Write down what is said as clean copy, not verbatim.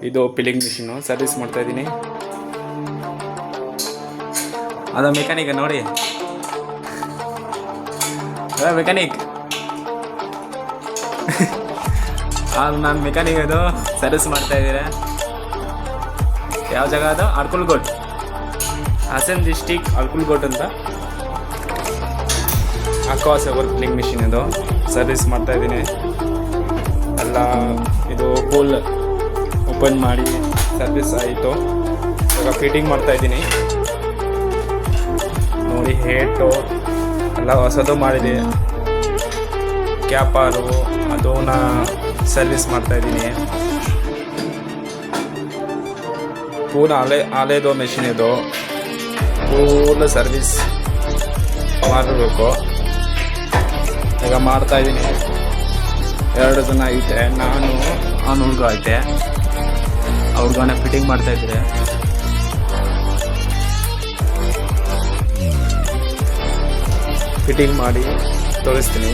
ಇದು piling machine service ಮಾಡ್ತಾ ಇದ್ದೀನಿ. ಅದು ಮೆಕ್ಯಾನಿಕ್ ನೋಡಿ, ಮೆಕ್ಯಾನಿಕ್ ಅದು ನಾನು ಮೆಕ್ಯಾನಿಕ್ ಅದು ಸರ್ವಿಸ್ ಮಾಡ್ತಾ ಇದ್ದೀರ. ಯಾವ ಜಾಗ ಅದು? ಅರ್ಕಲ್ಗೋಟ್, ಹಾಸನ್ ಡಿಸ್ಟಿಕ್ ಅರ್ಕಲ್ಗೋಟ್ ಅಂತ. ಅಕ್ವಾಸ್ ಎವರ್ ಪಿಲ್ಲಿಂಗ್ ಮಿಷಿನ್ ಇದು ಸರ್ವಿಸ್ ಮಾಡ್ತಾ ಇದ್ದೀನಿ. ಎಲ್ಲ ಇದು ಪೂಲ್ ಓಪನ್ ಮಾಡಿ ಸರ್ವಿಸ್ ಆಯಿತು. ಇವಾಗ ಫಿಟ್ಟಿಂಗ್ ಮಾಡ್ತಾ ಇದ್ದೀನಿ ನೋಡಿ. ಹೇಟು ಎಲ್ಲ ಹೊಸದು ಮಾಡಿದೆ. ಕ್ಯಾಪಾರು ಅದನ್ನ ಸರ್ವಿಸ್ ಮಾಡ್ತಾ ಇದ್ದೀನಿ. ಪೂರ್ಣ ಆಲೆದು ಮೆಷಿನ್ ಇದು, ಪೂರ್ಣ ಸರ್ವಿಸ್ ಮಾಡಬೇಕು. ಈಗ ಮಾಡ್ತಾ ಇದ್ದೀನಿ. 2 ಜನ ಐತೆ, ನಾನು ಹುಡುಗ ಐತೆ. ಅವ್ರಿಗಾನೆ ಫಿಟ್ಟಿಂಗ್ ಮಾಡ್ತಾ ಇದ್ರೆ ಫಿಟ್ಟಿಂಗ್ ಮಾಡಿ ತೋರಿಸ್ತೀನಿ.